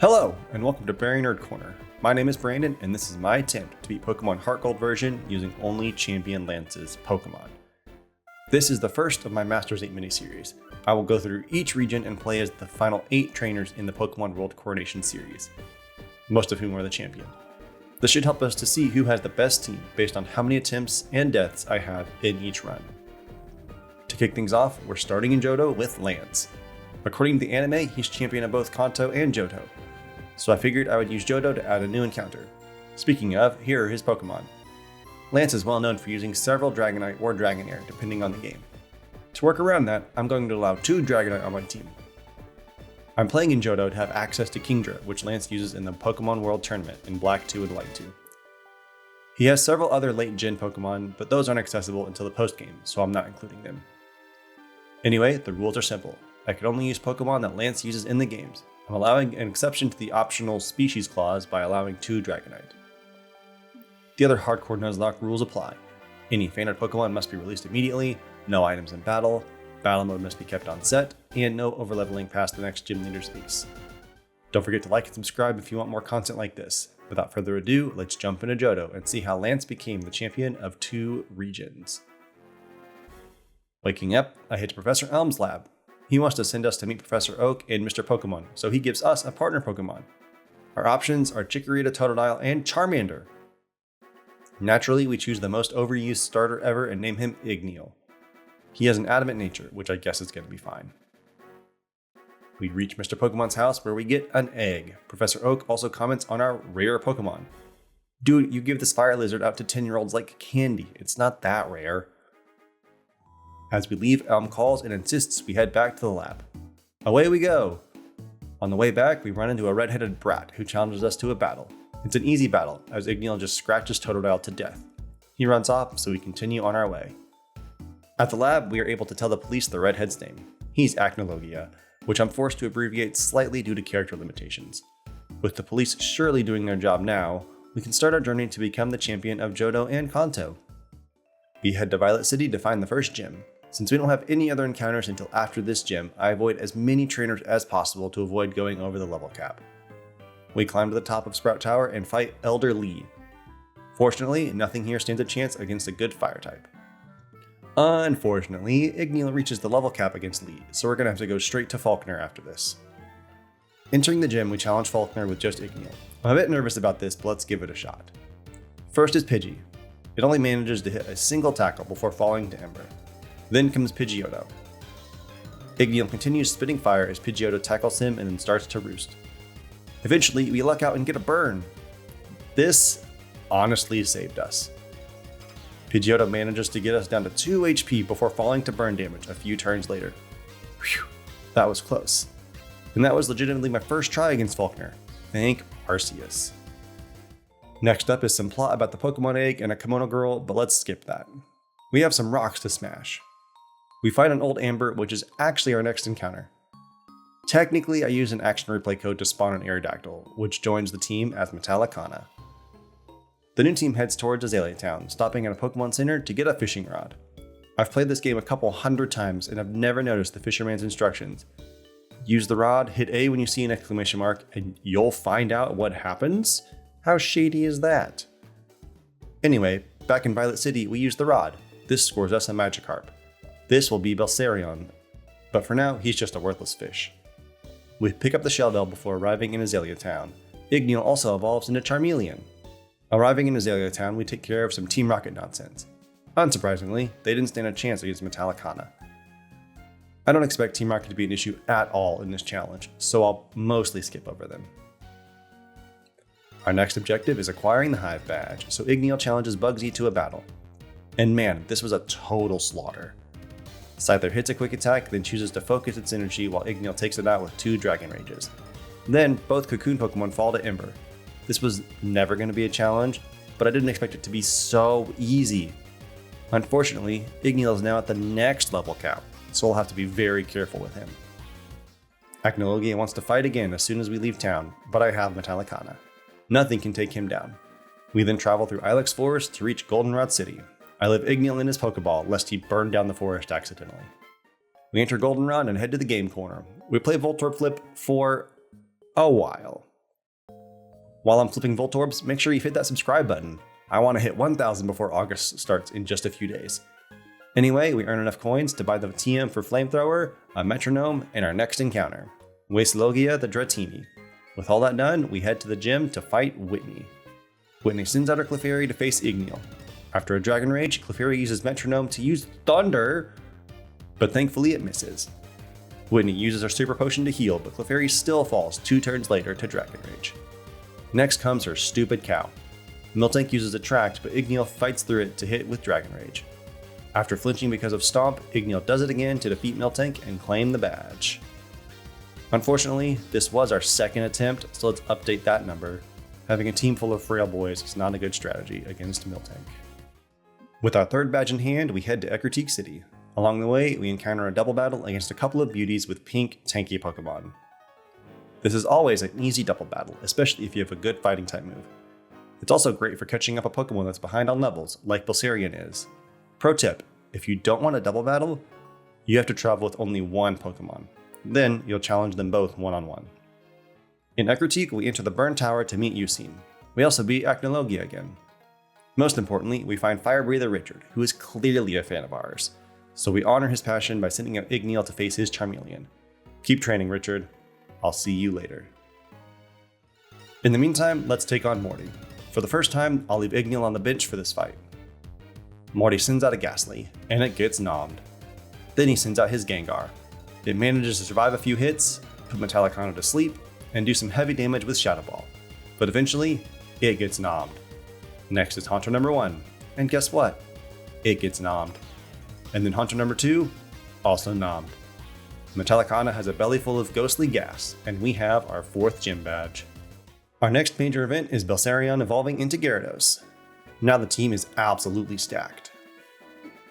Hello, and welcome to Berry Nerd Corner. My name is Brandon, and this is my attempt to beat Pokemon HeartGold version using only Champion Lance's Pokemon. This is the first of my Masters 8 miniseries. I will go through each region and play as the final 8 trainers in the Pokemon World Coronation series, most of whom are the champion. This should help us to see who has the best team based on how many attempts and deaths I have in each run. To kick things off, we're starting in Johto with Lance. According to the anime, he's champion of both Kanto and Johto, so I figured I would use Johto to add a new encounter. Speaking of, here are his Pokemon. Lance is well known for using several Dragonite or Dragonair depending on the game. To work around that, I'm going to allow 2 Dragonite on my team. I'm playing in Johto to have access to Kingdra, which Lance uses in the Pokemon World Tournament in Black 2 and White 2. He has several other late gen Pokemon, but those aren't accessible until the post game, so I'm not including them. Anyway, the rules are simple. I can only use Pokemon that Lance uses in the games. I'm allowing an exception to the optional species clause by allowing 2 Dragonite. The other hardcore Nuzlocke rules apply. Any fainted Pokemon must be released immediately, no items in battle mode must be kept on set, and no overleveling past the next gym leader's ace. Don't forget to like and subscribe if you want more content like this. Without further ado, let's jump into Johto and see how Lance became the champion of 2 regions. Waking up, I head to Professor Elm's lab. He wants to send us to meet Professor Oak and Mr. Pokemon, so he gives us a partner Pokemon. Our options are Chikorita, Totodile, and Charmander. Naturally, we choose the most overused starter ever and name him Igneel. He has an adamant nature, which I guess is going to be fine. We reach Mr. Pokemon's house where we get an egg. Professor Oak also comments on our rare Pokemon. Dude, you give this fire lizard out to 10-year-olds like candy. It's not that rare. As we leave, Elm calls and insists we head back to the lab. Away we go! On the way back, we run into a red-headed brat who challenges us to a battle. It's an easy battle, as Igneel just scratches Totodile to death. He runs off, so we continue on our way. At the lab, we are able to tell the police the redhead's name. He's Acnologia, which I'm forced to abbreviate slightly due to character limitations. With the police surely doing their job now, we can start our journey to become the champion of Johto and Kanto. We head to Violet City to find the first gym. Since we don't have any other encounters until after this gym, I avoid as many trainers as possible to avoid going over the level cap. We climb to the top of Sprout Tower and fight Elder Lee. Fortunately, nothing here stands a chance against a good fire type. Unfortunately, Igneel reaches the level cap against Lee, so we're going to have to go straight to Falkner after this. Entering the gym, we challenge Falkner with just Igneel. I'm a bit nervous about this, but let's give it a shot. First is Pidgey. It only manages to hit a single tackle before falling to Ember. Then comes Pidgeotto. Igneel continues spitting fire as Pidgeotto tackles him and then starts to roost. Eventually, we luck out and get a burn. This honestly saved us. Pidgeotto manages to get us down to 2 HP before falling to burn damage a few turns later. Whew, that was close. And that was legitimately my first try against Falkner. Thank Arceus. Next up is some plot about the Pokemon egg and a kimono girl, but let's skip that. We have some rocks to smash. We find an old Amber, which is actually our next encounter. Technically, I use an action replay code to spawn an Aerodactyl, which joins the team as Metallicana. The new team heads towards Azalea Town, stopping at a Pokemon Center to get a fishing rod. I've played this game a couple hundred times and I've never noticed the fisherman's instructions. Use the rod, hit A when you see an exclamation mark, and you'll find out what happens? How shady is that? Anyway, back in Violet City, we use the rod. This scores us a Magikarp. This will be Belsarion, but for now, he's just a worthless fish. We pick up the Shell Bell before arriving in Azalea Town. Igneel also evolves into Charmeleon. Arriving in Azalea Town, we take care of some Team Rocket nonsense. Unsurprisingly, they didn't stand a chance against Metallicana. I don't expect Team Rocket to be an issue at all in this challenge, so I'll mostly skip over them. Our next objective is acquiring the Hive Badge, so Igneel challenges Bugsy to a battle. And man, this was a total slaughter. Scyther hits a quick attack, then chooses to focus its energy while Igneel takes it out with 2 Dragon Rages. Then, both Cocoon Pokemon fall to Ember. This was never going to be a challenge, but I didn't expect it to be so easy. Unfortunately, Igneel is now at the next level cap, so I'll have to be very careful with him. Acnologia wants to fight again as soon as we leave town, but I have Metallicana. Nothing can take him down. We then travel through Ilex Forest to reach Goldenrod City. I leave Igneel in his Pokeball lest he burn down the forest accidentally. We enter Goldenrod and head to the game corner. We play Voltorb Flip for a while. While I'm flipping Voltorbs, make sure you hit that subscribe button. I want to hit 1,000 before August starts in just a few days. Anyway, we earn enough coins to buy the TM for Flamethrower, a Metronome, and our next encounter, Wastelogia the Dratini. With all that done, we head to the gym to fight Whitney. Whitney sends out her Clefairy to face Igneal. After a Dragon Rage, Clefairy uses Metronome to use Thunder, but thankfully it misses. Whitney uses her Super Potion to heal, but Clefairy still falls 2 turns later to Dragon Rage. Next comes her stupid cow. Miltank uses Attract, but Igneal fights through it to hit with Dragon Rage. After flinching because of Stomp, Igneal does it again to defeat Miltank and claim the badge. Unfortunately, this was our second attempt, so let's update that number. Having a team full of frail boys is not a good strategy against Miltank. With our third badge in hand, we head to Ecruteak City. Along the way, we encounter a double battle against a couple of beauties with pink, tanky Pokemon. This is always an easy double battle, especially if you have a good fighting type move. It's also great for catching up a Pokemon that's behind on levels, like Balsarian is. Pro tip, if you don't want a double battle, you have to travel with only one Pokemon. Then you'll challenge them both one-on-one. In Ecruteak, we enter the Burn Tower to meet Ucine. We also beat Acnologia again. Most importantly, we find Fire Breather Richard, who is clearly a fan of ours. So we honor his passion by sending out Igneal to face his Charmeleon. Keep training, Richard. I'll see you later. In the meantime, let's take on Morty. For the first time, I'll leave Igneal on the bench for this fight. Morty sends out a Ghastly, and it gets nommed. Then he sends out his Gengar. It manages to survive a few hits, put Metallicano to sleep, and do some heavy damage with Shadow Ball. But eventually, it gets nommed. Next is Haunter number 1, and guess what? It gets nommed. And then Haunter number 2, also nommed. Metallicana has a belly full of ghostly gas, and we have our 4th gym badge. Our next major event is Belsarion evolving into Gyarados. Now the team is absolutely stacked.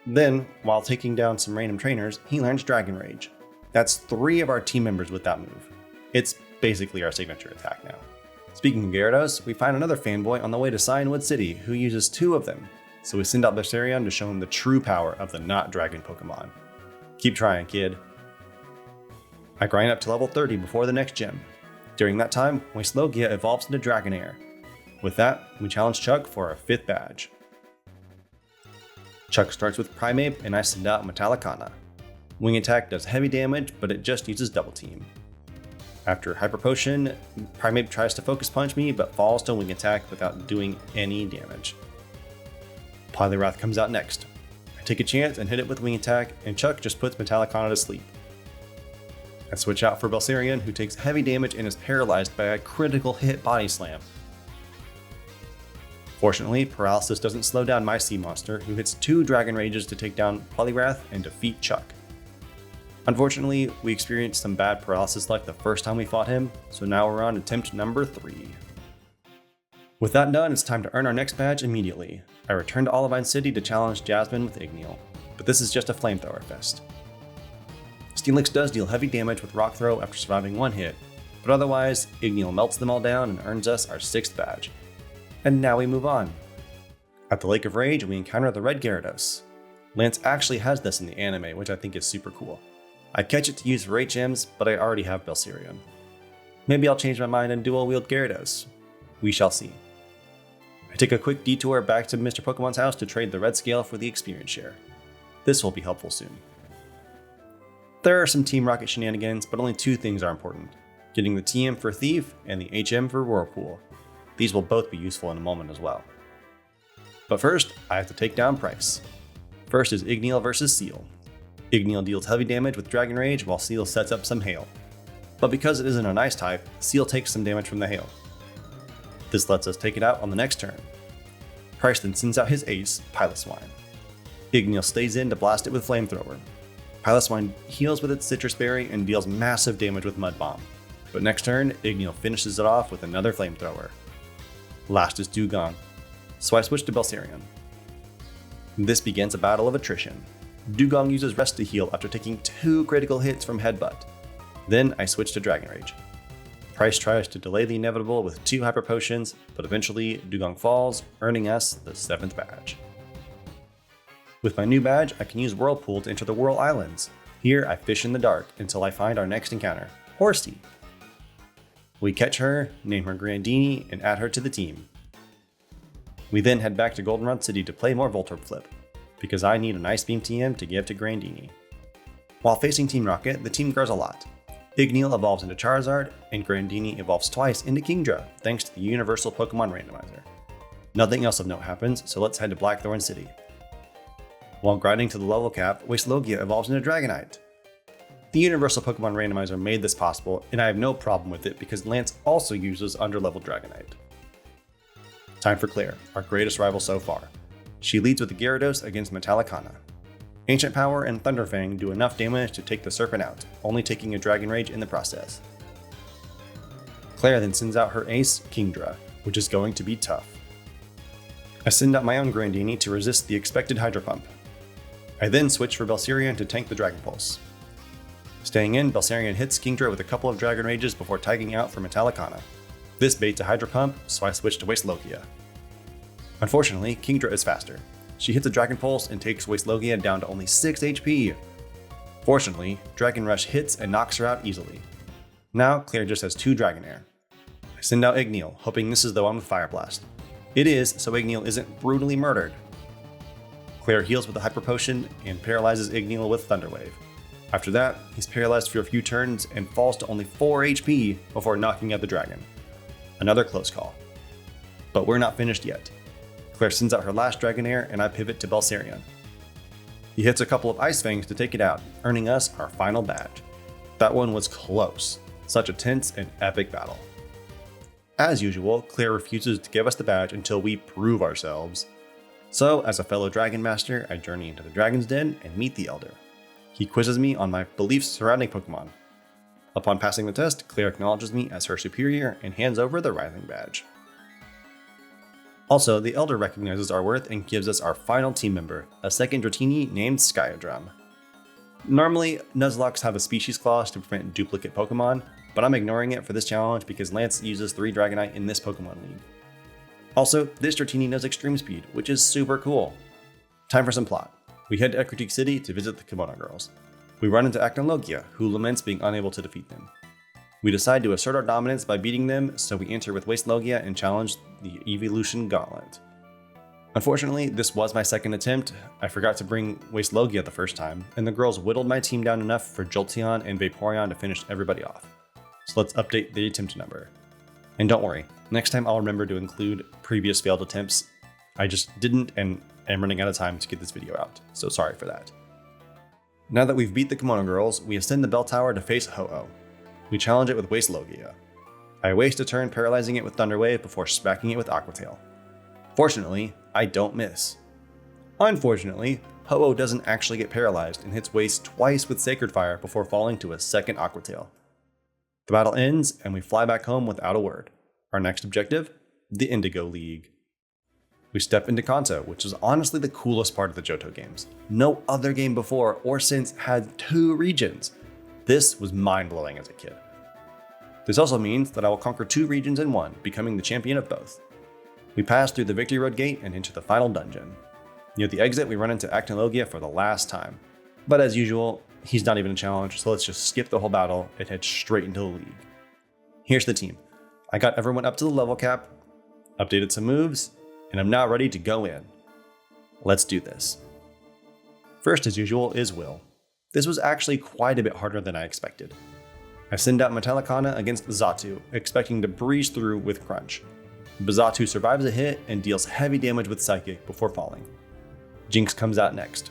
Then, while taking down some random trainers, he learns Dragon Rage. That's 3 of our team members with that move. It's basically our signature attack now. Speaking of Gyarados, we find another fanboy on the way to Cyanwood City who uses 2 of them, so we send out Belsarion to show him the true power of the not dragon Pokemon. Keep trying, kid. I grind up to level 30 before the next gym. During that time, Wastelogia evolves into Dragonair. With that, we challenge Chuck for our 5th badge. Chuck starts with Primeape and I send out Metallicana. Wing Attack does heavy damage, but it just uses Double Team. After Hyper Potion, Primeape tries to Focus Punch me, but falls to Wing Attack without doing any damage. Poliwrath comes out next. I take a chance and hit it with Wing Attack, and Chuck just puts Metallicana to sleep. I switch out for Belsarion, who takes heavy damage and is paralyzed by a critical hit Body Slam. Fortunately, Paralysis doesn't slow down my sea monster, who hits 2 Dragon Rages to take down Poliwrath and defeat Chuck. Unfortunately, we experienced some bad paralysis luck the first time we fought him, so now we're on attempt number 3. With that done, it's time to earn our next badge immediately. I return to Olivine City to challenge Jasmine with Igneal, but this is just a flamethrower fest. Steelix does deal heavy damage with Rock Throw after surviving 1 hit, but otherwise, Igneal melts them all down and earns us our 6th badge. And now we move on. At the Lake of Rage, we encounter the Red Gyarados. Lance actually has this in the anime, which I think is super cool. I catch it to use for HMs, but I already have Belsarion. Maybe I'll change my mind and dual wield Gyarados. We shall see. I take a quick detour back to Mr. Pokemon's house to trade the red scale for the experience share. This will be helpful soon. There are some Team Rocket shenanigans, but only 2 things are important. Getting the TM for Thief and the HM for Whirlpool. These will both be useful in a moment as well. But first, I have to take down Price. First is Igneal versus Seal. Igneal deals heavy damage with Dragon Rage while Seal sets up some hail. But because it isn't an ice type, Seal takes some damage from the hail. This lets us take it out on the next turn. Price then sends out his ace, Piloswine. Igneal stays in to blast it with Flamethrower. Piloswine heals with its Citrus Berry and deals massive damage with Mud Bomb. But next turn, Igneal finishes it off with another Flamethrower. Last is Dewgong, so I switch to Belsarion. This begins a battle of attrition. Dewgong uses Rest to heal after taking 2 critical hits from Headbutt. Then I switch to Dragon Rage. Price tries to delay the inevitable with 2 Hyper Potions, but eventually Dewgong falls, earning us the 7th badge. With my new badge, I can use Whirlpool to enter the Whirl Islands. Here I fish in the dark until I find our next encounter, Horsey. We catch her, name her Grandini, and add her to the team. We then head back to Goldenrod City to play more Voltorb Flip, because I need an Ice Beam TM to give to Grandini. While facing Team Rocket, the team grows a lot. Igneel evolves into Charizard, and Grandini evolves twice into Kingdra, thanks to the Universal Pokemon Randomizer. Nothing else of note happens, so let's head to Blackthorn City. While grinding to the level cap, Wastelogia evolves into Dragonite. The Universal Pokemon Randomizer made this possible, and I have no problem with it because Lance also uses underleveled Dragonite. Time for Claire, our greatest rival so far. She leads with the Gyarados against Metallicana. Ancient Power and Thunderfang do enough damage to take the Serpent out, only taking a Dragon Rage in the process. Claire then sends out her ace, Kingdra, which is going to be tough. I send out my own Grandini to resist the expected Hydro Pump. I then switch for Belserian to tank the Dragon Pulse. Staying in, Belserian hits Kingdra with a couple of Dragon Rages before tagging out for Metallicana. This baits a Hydro Pump, so I switch to Wastelogia. Unfortunately, Kingdra is faster. She hits a Dragon Pulse and takes Wastelogia down to only 6 HP. Fortunately, Dragon Rush hits and knocks her out easily. Now, Claire just has 2 Dragonair. I send out Igneel, hoping this is the one with Fire Blast. It is, so Igneel isn't brutally murdered. Claire heals with a Hyper Potion and paralyzes Igneel with Thunder Wave. After that, he's paralyzed for a few turns and falls to only 4 HP before knocking out the dragon. Another close call. But we're not finished yet. Claire sends out her last Dragonair and I pivot to Belserian. He hits a couple of Ice Fangs to take it out, earning us our final badge. That one was close. Such a tense and epic battle. As usual, Claire refuses to give us the badge until we prove ourselves. So, as a fellow Dragon Master, I journey into the Dragon's Den and meet the Elder. He quizzes me on my beliefs surrounding Pokemon. Upon passing the test, Claire acknowledges me as her superior and hands over the Rising Badge. Also, the Elder recognizes our worth and gives us our final team member, a second Dratini named Skyadrum. Normally, Nuzlocke have a species clause to prevent duplicate Pokemon, but I'm ignoring it for this challenge because Lance uses 3 Dragonite in this Pokemon League. Also, this Dratini knows Extreme Speed, which is super cool. Time for some plot. We head to Ecruteak City to visit the Kimono Girls. We run into Acnologia, who laments being unable to defeat them. We decide to assert our dominance by beating them, so we enter with Wastelogia and challenge the Evolution Gauntlet. Unfortunately, this was my second attempt. I forgot to bring Wastelogia the first time, and the girls whittled my team down enough for Jolteon and Vaporeon to finish everybody off. So let's update the attempt number. And don't worry, next time I'll remember to include previous failed attempts. I just didn't and am running out of time to get this video out, so sorry for that. Now that we've beat the Kimono Girls, we ascend the Bell Tower to face Ho-Oh. We challenge it with Wastelogia. I waste a turn paralyzing it with Thunder Wave before smacking it with Aqua Tail. Fortunately, I don't miss. Unfortunately, Ho-Oh doesn't actually get paralyzed and hits Waste twice with Sacred Fire before falling to a second Aqua Tail. The battle ends and we fly back home without a word. Our next objective? The Indigo League. We step into Kanto, which is honestly the coolest part of the Johto games. No other game before or since had 2 regions. This was mind-blowing as a kid. This also means that I will conquer 2 regions in one, becoming the champion of both. We pass through the Victory Road Gate and into the final dungeon. Near the exit, we run into Acnologia for the last time. But as usual, he's not even a challenge, so let's just skip the whole battle and head straight into the league. Here's the team. I got everyone up to the level cap, updated some moves, and I'm now ready to go in. Let's do this. First, as usual, is Will. This was actually quite a bit harder than I expected. I send out Metallicana against Xatu, expecting to breeze through with Crunch. But Xatu survives a hit and deals heavy damage with Psychic before falling. Jinx comes out next.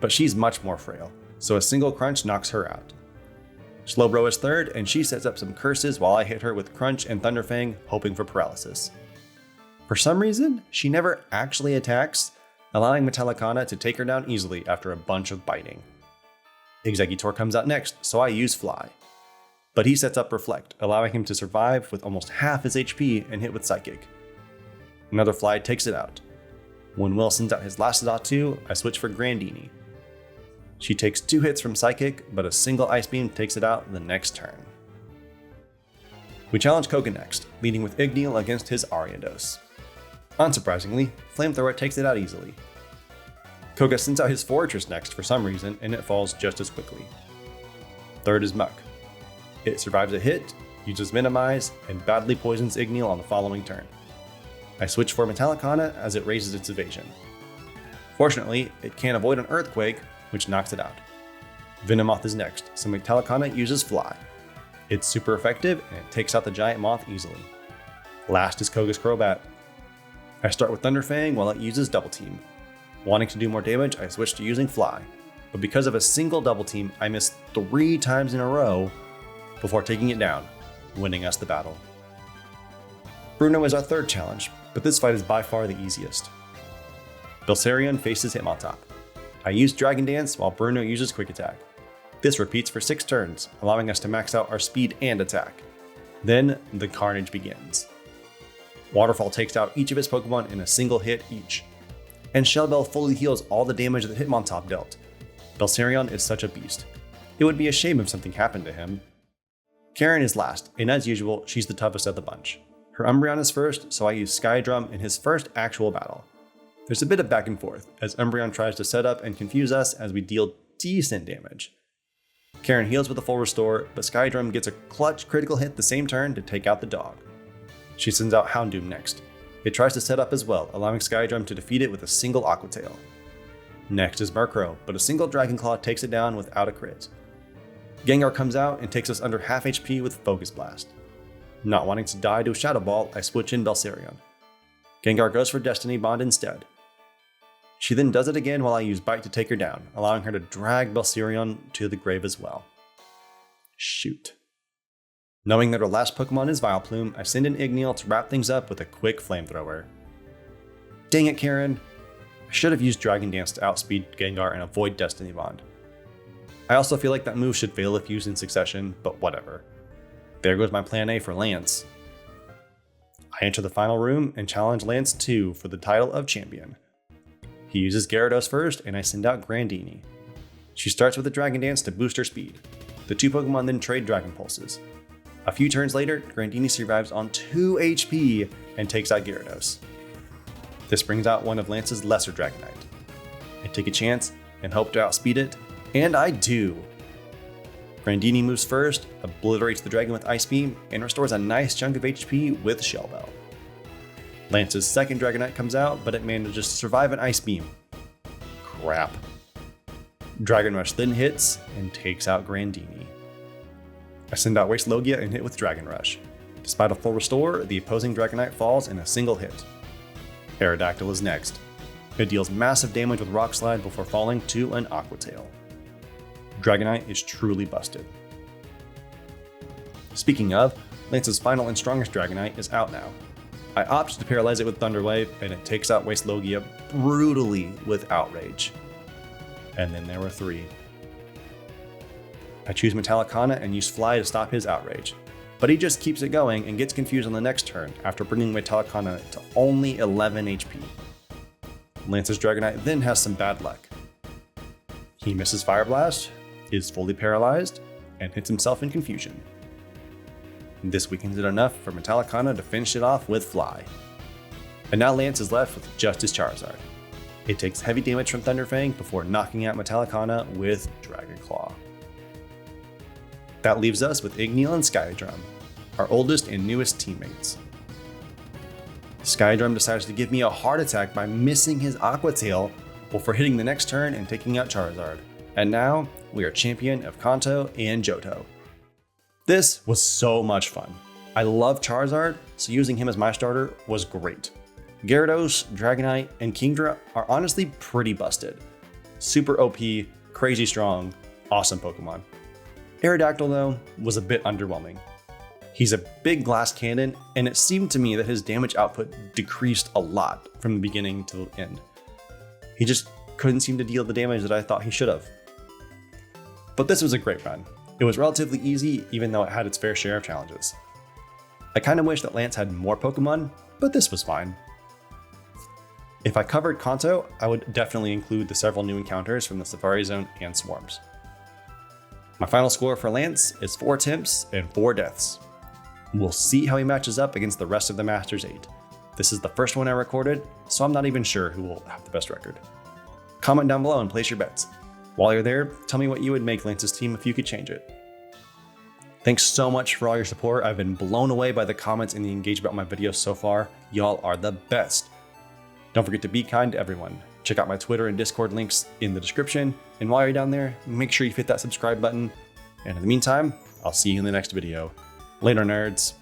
But she's much more frail, so a single Crunch knocks her out. Slowbro is third, and she sets up some curses while I hit her with Crunch and Thunderfang, hoping for paralysis. For some reason, she never actually attacks, allowing Metallicana to take her down easily after a bunch of biting. Exeggutor comes out next, so I use Fly. But he sets up Reflect, allowing him to survive with almost half his HP and hit with Psychic. Another Fly takes it out. When Will sends out his last Xatu, I switch for Grandini. She takes 2 hits from Psychic, but a single Ice Beam takes it out the next turn. We challenge Koga next, leading with Igneel against his Ariados. Unsurprisingly, Flamethrower takes it out easily. Koga sends out his Fortress next for some reason, and it falls just as quickly. Third is Muck. It survives a hit, uses Minimize, and badly poisons Igneel on the following turn. I switch for Metallicana as it raises its evasion. Fortunately, it can't avoid an Earthquake, which knocks it out. Venomoth is next, so Metallicana uses Fly. It's super effective and it takes out the giant moth easily. Last is Koga's Crobat. I start with Thunderfang while it uses Double Team. Wanting to do more damage, I switch to using Fly, but because of a single Double Team, I miss 3 times in a row before taking it down, winning us the battle. Bruno is our third challenge, but this fight is by far the easiest. Belsarion faces Hitmontop. I use Dragon Dance while Bruno uses Quick Attack. This repeats for 6 turns, allowing us to max out our speed and attack. Then the carnage begins. Waterfall takes out each of his Pokemon in a single hit each, and Shell Bell fully heals all the damage that Hitmontop dealt. Belsarion is such a beast. It would be a shame if something happened to him. Karen is last, and as usual, she's the toughest of the bunch. Her Umbreon is first, so I use Sky Drum in his first actual battle. There's a bit of back and forth, as Umbreon tries to set up and confuse us as we deal decent damage. Karen heals with a full restore, but Sky Drum gets a clutch critical hit the same turn to take out the dog. She sends out Houndoom next. It tries to set up as well, allowing Sky Drum to defeat it with a single Aqua Tail. Next is Murkrow, but a single Dragon Claw takes it down without a crit. Gengar comes out and takes us under half HP with Focus Blast. Not wanting to die to a Shadow Ball, I switch in Belsarion. Gengar goes for Destiny Bond instead. She then does it again while I use Bite to take her down, allowing her to drag Belsarion to the grave as well. Shoot. Knowing that her last Pokemon is Vileplume, I send in Igneel to wrap things up with a quick Flamethrower. Dang it, Karen. I should have used Dragon Dance to outspeed Gengar and avoid Destiny Bond. I also feel like that move should fail if used in succession, but whatever. There goes my plan A for Lance. I enter the final room and challenge Lance 2 for the title of champion. He uses Gyarados first, and I send out Grandini. She starts with a Dragon Dance to boost her speed. The 2 Pokemon then trade Dragon Pulses. A few turns later, Grandini survives on 2 HP and takes out Gyarados. This brings out one of Lance's lesser Dragonite. I take a chance and hope to outspeed it, and I do. Grandini moves first, obliterates the dragon with Ice Beam, and restores a nice chunk of HP with Shell Bell. Lance's second Dragonite comes out, but it manages to survive an Ice Beam. Crap. Dragon Rush then hits and takes out Grandini. I send out Waste Logia and hit with Dragon Rush. Despite a full restore, the opposing Dragonite falls in a single hit. Aerodactyl is next. It deals massive damage with Rock Slide before falling to an Aqua Tail. Dragonite is truly busted. Speaking of, Lance's final and strongest Dragonite is out now. I opt to paralyze it with Thunder Wave, and it takes out Waste Logia brutally with Outrage. And then there were 3. I choose Metallicana and use Fly to stop his Outrage, but he just keeps it going and gets confused on the next turn after bringing Metallicana to only 11 HP. Lance's Dragonite then has some bad luck. He misses Fire Blast, is fully paralyzed, and hits himself in confusion. This weakens it enough for Metallicana to finish it off with Fly. And now Lance is left with just his Charizard. It takes heavy damage from Thunderfang before knocking out Metallicana with Dragon Claw. That leaves us with Igneel and Skydrum, our oldest and newest teammates. Skydrum decides to give me a heart attack by missing his Aqua Tail before hitting the next turn and taking out Charizard. And now, we are champion of Kanto and Johto. This was so much fun. I love Charizard, so using him as my starter was great. Gyarados, Dragonite, and Kingdra are honestly pretty busted. Super OP, crazy strong, awesome Pokemon. Aerodactyl, though, was a bit underwhelming. He's a big glass cannon, and it seemed to me that his damage output decreased a lot from the beginning to the end. He just couldn't seem to deal the damage that I thought he should have. But this was a great run. It was relatively easy, even though it had its fair share of challenges. I kind of wish that Lance had more Pokemon, but this was fine. If I covered Kanto, I would definitely include the several new encounters from the Safari Zone and Swarms. My final score for Lance is 4 attempts and 4 deaths. We'll see how he matches up against the rest of the Masters 8. This is the first one I recorded, so I'm not even sure who will have the best record. Comment down below and place your bets. While you're there, tell me what you would make Lance's team if you could change it. Thanks so much for all your support. I've been blown away by the comments and the engagement on my videos so far. Y'all are the best. Don't forget to be kind to everyone. Check out my Twitter and Discord links in the description. And while you're down there, make sure you hit that subscribe button. And in the meantime, I'll see you in the next video. Later, nerds.